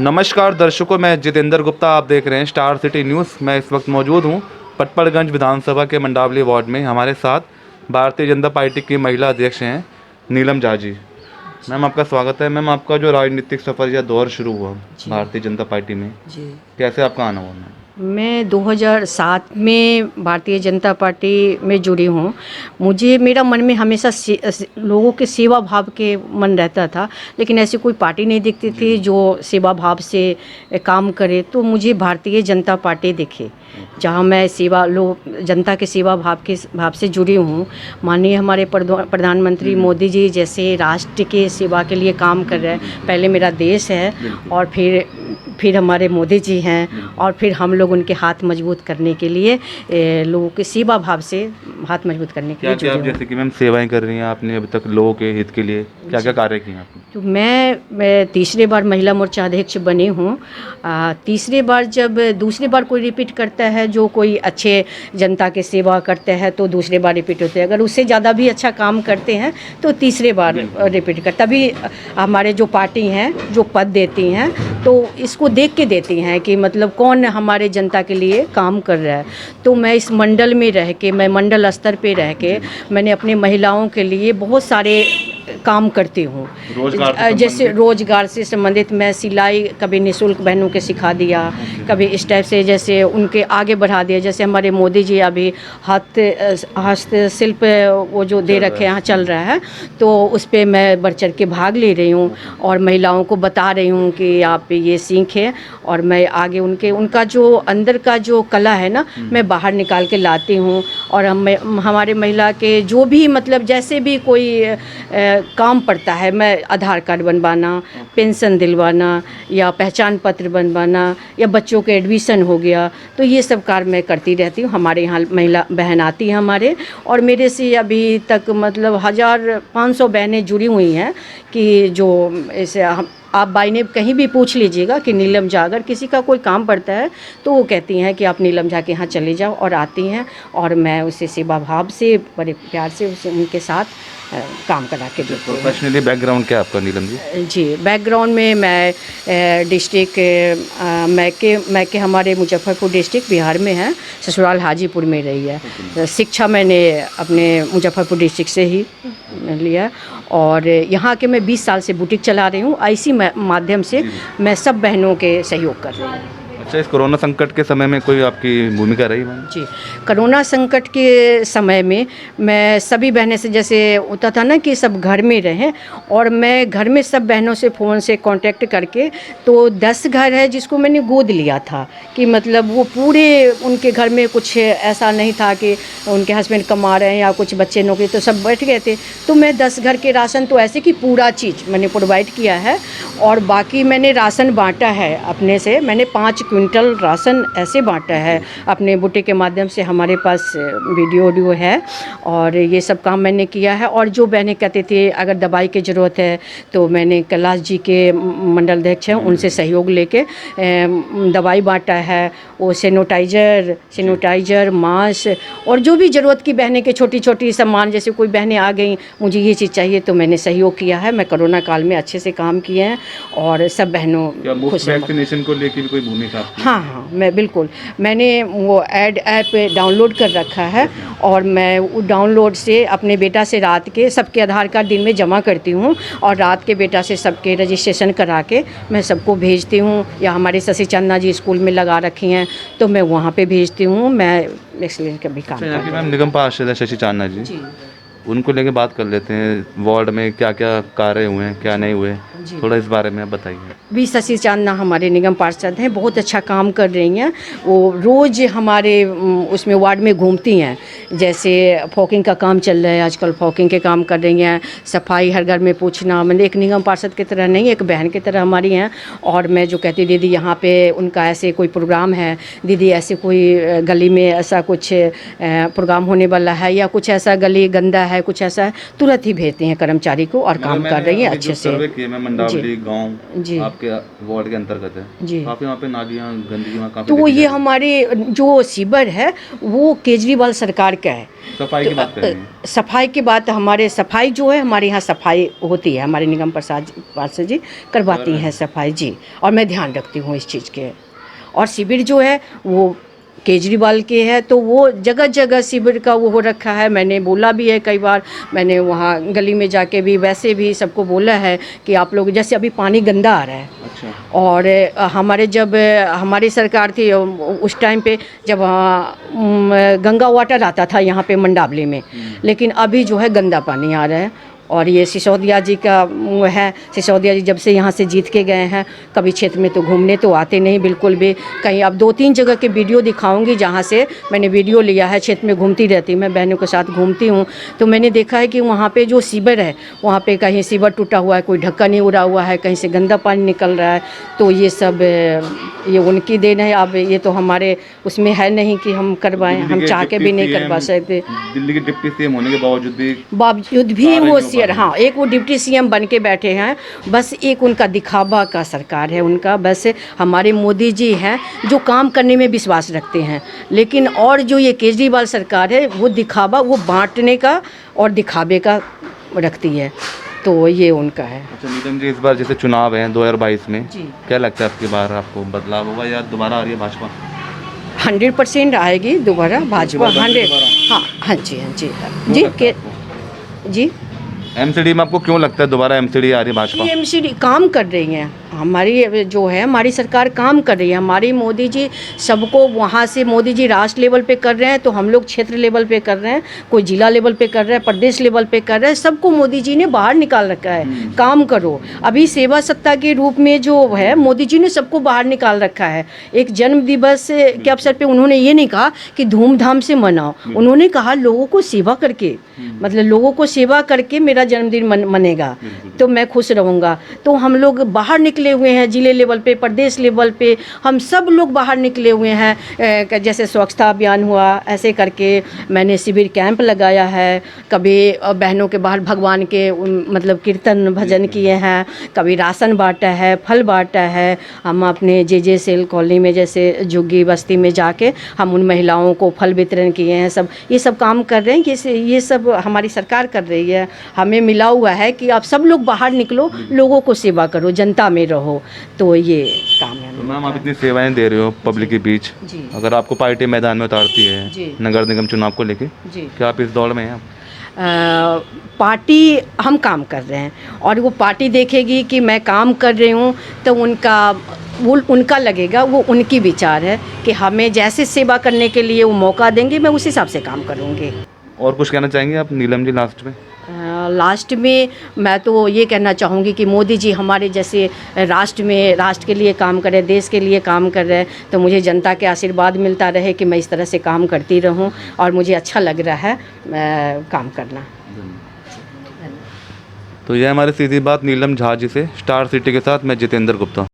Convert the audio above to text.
नमस्कार दर्शकों, मैं जितेंद्र गुप्ता। आप देख रहे हैं स्टार सिटी न्यूज़। मैं इस वक्त मौजूद हूं पटपड़गंज विधानसभा के मंडावली वार्ड में। हमारे साथ भारतीय जनता पार्टी की महिला अध्यक्ष हैं नीलम झा जी। मैम, आपका स्वागत है। मैम, आपका जो राजनीतिक सफ़र या दौर शुरू हुआ भारतीय जनता पार्टी में, कैसे आपका आना हुआ? मैं 2007 में भारतीय जनता पार्टी में जुड़ी हूँ। मेरा मन में हमेशा लोगों के सेवा भाव के मन रहता था, लेकिन ऐसी कोई पार्टी नहीं दिखती थी जो सेवा भाव से काम करे। तो मुझे भारतीय जनता पार्टी दिखे, जहाँ मैं जनता के सेवा भाव से जुड़ी हूँ। माननीय हमारे प्रधानमंत्री मोदी जी जैसे राष्ट्र के सेवा के लिए काम कर रहे हैं। पहले मेरा देश है और फिर हमारे मोदी जी हैं, और फिर हम लोग उनके हाथ मजबूत करने के लिए लोगों के सेवा भाव से हाथ मजबूत करने के लिए जुड़े आप जैसे कि मैम सेवाएं कर रही हैं आपने अभी तक लोगों के हित के लिए, क्या क्या कार्य किए आपने? तो मैं तीसरी बार महिला मोर्चा अध्यक्ष बनी हूँ। दूसरी बार कोई रिपीट करता है, जो कोई अच्छे जनता के सेवा करते हैं तो दूसरी बार रिपीट होते हैं। अगर उससे ज़्यादा भी अच्छा काम करते हैं तो तीसरी बार रिपीट कर। तभी हमारे जो पार्टी हैं जो पद देती हैं तो इसको देख के देती हैं कि मतलब कौन हमारे जनता के लिए काम कर रहा है। तो मैं इस मंडल में रह के, मैं मंडल स्तर पे रह के मैंने अपने महिलाओं के लिए बहुत सारे काम करती हूँ। जैसे रोजगार से संबंधित मैं सिलाई कभी निःशुल्क बहनों के सिखा दिया, कभी इस टाइप से जैसे उनके आगे बढ़ा दिया। जैसे हमारे मोदी जी अभी हस्तशिल्प वो जो दे रखे हैं चल रहा है, तो उस पर मैं बढ़ चढ़ के भाग ले रही हूँ और महिलाओं को बता रही हूँ कि आप ये सीखें। और मैं आगे उनका जो अंदर का जो कला है ना, मैं बाहर निकाल के लाती हूँ। और हमारे महिला के जो भी मतलब जैसे भी कोई काम पड़ता है, मैं आधार कार्ड बनवाना, पेंशन दिलवाना या पहचान पत्र बनवाना या बच्चों के एडमिशन हो गया, तो ये सब कार्य मैं करती रहती हूँ। हमारे यहाँ महिला बहन आती हैं हमारे, और मेरे से अभी तक मतलब 1500 बहनें जुड़ी हुई हैं कि जो ऐसे आप बाई नेम कहीं भी पूछ लीजिएगा कि नीलम झा, अगर किसी का कोई काम पड़ता है तो वो कहती हैं कि आप नीलम झा के यहाँ चले जाओ, और आती हैं और मैं उसे सेवा भाव से बड़े प्यार से उनके साथ काम करा के देती हूँ। प्रोफेशनली बैकग्राउंड क्या है आपका नीलम जी? जी, बैकग्राउंड में मैं डिस्ट्रिक्ट मैके हमारे मुजफ्फरपुर डिस्ट्रिक्ट बिहार में है, ससुराल हाजीपुर में रही है। शिक्षा मैंने अपने मुजफ्फरपुर डिस्ट्रिक्ट से ही लिया, और यहाँ के मैं 20 साल से बुटीक चला रही हूँ। इसी माध्यम से मैं सब बहनों के सहयोग कर रही हूँ। अच्छा, इस कोरोना संकट के समय में कोई आपकी भूमिका रही मैम? जी, कोरोना संकट के समय में मैं सभी बहनें से, जैसे होता था ना कि सब घर में रहें, और मैं घर में सब बहनों से फ़ोन से कांटेक्ट करके, तो 10 घर है जिसको मैंने गोद लिया था कि मतलब वो पूरे उनके घर में कुछ ऐसा नहीं था कि उनके हस्बैंड कमा रहे हैं या कुछ बच्चे नौकरी, तो सब बैठ गए थे। तो मैं 10 घर के राशन तो ऐसे कि पूरा चीज़ मैंने प्रोवाइड किया है, और बाकी मैंने राशन बांटा है अपने से। मैंने 5 क्विंटल राशन ऐसे बांटा है अपने बुटीक के माध्यम से। हमारे पास वीडियो है, और ये सब काम मैंने किया है। और जो बहनें कहते थे अगर दवाई की ज़रूरत है, तो मैंने कैलाश जी के मंडल अध्यक्ष हैं, उनसे सहयोग लेके दवाई बांटा है। वो सैनिटाइज़र, मास्क, और जो भी ज़रूरत की बहनें के छोटी छोटी सामान, जैसे कोई बहनें आ गई मुझे ये चीज़ चाहिए, तो मैंने सहयोग किया है। मैं कोरोना काल में अच्छे से काम किए हैं, और सब बहनों खुश हैं। वैक्सीनेशन को लेकर कोई भूमिका? हाँ, मैंने वो ऐप डाउनलोड कर रखा है, और मैं वो डाउनलोड से अपने बेटा से रात के सबके आधार कार्ड दिन में जमा करती हूँ, और रात के बेटा से सबके रजिस्ट्रेशन करा के मैं सबको भेजती हूँ। या हमारे शशि चांदना जी स्कूल में लगा रखी हैं, तो मैं वहाँ पे भेजती हूँ। मैं इसलिए कभी काम करती हूँ। मैम, निगम पार्षद है शशि चांदना जी, उनको लेके बात कर लेते हैं। वार्ड में क्या क्या कार्य हुए हैं, क्या नहीं हुए, थोड़ा इस बारे में आप बताइए। भी शशि चांदना हमारे निगम पार्षद हैं, बहुत अच्छा काम कर रही हैं। वो रोज़ हमारे उसमें वार्ड में घूमती हैं। जैसे फॉकिंग का काम चल रहा है आजकल, फॉकिंग के काम कर रही हैं। सफाई हर घर में पूछना, मतलब एक निगम पार्षद की तरह नहीं, एक बहन की तरह हमारी हैं। और मैं जो कहती दीदी यहाँ पे उनका ऐसे कोई प्रोग्राम है, दीदी ऐसे कोई गली में ऐसा कुछ प्रोग्राम होने वाला है, या कुछ ऐसा गली गंदा है, कुछ ऐसा है, तुरंत ही भेजते हैं कर्मचारी को और काम कर रही है अच्छे से। सर्वे किए मैं मंडावली गांव जी आपके वार्ड के अंतर्गत है जी। काफी, वहाँ पे नालियाँ गंदगी वहाँ काफी तो देखी ये जा रही हमारे जो शिविर है वो केजरीवाल सरकार का है। है। सफाई की बात कर रहे हैं। सफाई की बात, हमारे सफाई जो है हमारे यहाँ सफाई होती है, हमारे निगम पार्षद जी करवाती हैं सफाई जी, और मैं ध्यान रखती हूँ इस चीज़ के। और शिविर जो है वो केजरीवाल के है, तो वो जगह जगह शिविर का वो हो रखा है। मैंने बोला भी है कई बार, मैंने वहाँ गली में जाके भी वैसे भी सबको बोला है कि आप लोग, जैसे अभी पानी गंदा आ रहा है, अच्छा। और हमारे जब हमारी सरकार थी उस टाइम पे जब गंगा वाटर आता था यहाँ पे मंडावली में, लेकिन अभी जो है गंदा पानी आ रहा है। और ये सिसोदिया जी का वो है, सिसोदिया जी जब से यहाँ से जीत के गए हैं, कभी क्षेत्र में तो घूमने तो आते नहीं बिल्कुल भी। कहीं अब 2-3 जगह के वीडियो दिखाऊंगी जहाँ से मैंने वीडियो लिया है, क्षेत्र में घूमती रहती हूँ मैं, बहनों के साथ घूमती हूँ, तो मैंने देखा है कि वहाँ पे जो शिविर है वहाँ पे कहीं शिविर टूटा हुआ है, कोई ढक्कन नहीं उड़ा हुआ है, कहीं से गंदा पानी निकल रहा है। तो ये सब ये उनकी देन है। अब ये तो हमारे उसमें है नहीं कि हम करवाएं, हम चाह के भी नहीं करवा सकते। दिल्ली के डिप्टी सीएम होने के बावजूद भी वो हाँ, एक वो डिप्टी सीएम बन के बैठे हैं, बस एक उनका दिखावा का सरकार है उनका। बस हमारे मोदी जी हैं जो काम करने में विश्वास रखते हैं, लेकिन और जो ये केजरीवाल सरकार है वो दिखावा, वो बांटने का और दिखावे का रखती है, तो ये उनका है। अच्छा नीलम जी, इस बार जैसे चुनाव है 2022 में जी। क्या लगता है आपकी बार आपको बदलाव होगा या दोबारा आ रही है भाजपा? 100% आएगी दोबारा भाजपा, 100। हाँ हाँ जी, हाँ जी जी के जी। एमसीडी में आपको क्यों लगता है दोबारा एमसीडी आ रही है भाजपा? एमसीडी काम कर रही हैं, हमारी जो है हमारी सरकार काम कर रही है। हमारी मोदी जी सबको वहाँ से, मोदी जी राष्ट्र लेवल पे कर रहे हैं तो हम लोग क्षेत्र लेवल पे कर रहे हैं, कोई जिला लेवल पे कर रहा है, प्रदेश लेवल पे कर रहा है, सबको मोदी जी ने बाहर निकाल रखा है। काम करो। अभी सेवा सत्ता के रूप में जो है मोदी जी ने सबको बाहर निकाल रखा है। एक जन्म दिवस के अवसर पे उन्होंने ये नहीं कहा कि धूमधाम से मनाओ, उन्होंने कहा लोगों को सेवा करके, मतलब लोगों को सेवा करके मेरा जन्मदिन मनेगा तो मैं खुश रहूँगा। तो हम लोग बाहर निकले हुए हैं, जिले लेवल पे, प्रदेश लेवल पे, हम सब लोग बाहर निकले हुए हैं। जैसे स्वच्छता अभियान हुआ, ऐसे करके मैंने शिविर कैंप लगाया है। कभी बहनों के बाहर भगवान के मतलब कीर्तन भजन किए हैं, कभी राशन बांटा है, फल बांटा है। हम अपने जे सेल कॉलोनी में, जैसे झुग्गी बस्ती में जाके हम उन महिलाओं को फल वितरण किए हैं। सब ये सब काम कर रहे हैं, ये सब हमारी सरकार कर रही है। हमें मिला हुआ है कि आप सब लोग बाहर निकलो, लोगों को सेवा करो, जनता में रहो, तो ये काम है। तो मैम आप इतनी सेवाएं दे रहे हो पब्लिक के बीच, अगर आपको पार्टी मैदान में उतारती है नगर निगम चुनाव को लेके, क्या आप इस दौड़ में हैं? पार्टी हम काम कर रहे हैं और वो पार्टी देखेगी कि मैं काम कर रही हूँ तो उनका लगेगा, वो उनकी विचार है कि हमें जैसे सेवा करने के लिए वो मौका देंगे, मैं उस हिसाब से काम करूँगी। और कुछ कहना चाहेंगे आप नीलम जी लास्ट में? लास्ट में मैं तो ये कहना चाहूँगी कि मोदी जी हमारे जैसे राष्ट्र के लिए काम कर रहे, देश के लिए काम कर रहे हैं, तो मुझे जनता के आशीर्वाद मिलता रहे कि मैं इस तरह से काम करती रहूँ और मुझे अच्छा लग रहा है काम करना। तो यह हमारी सीधी बात नीलम झा जी से, स्टार सिटी के साथ मैं जितेंद्र गुप्ता।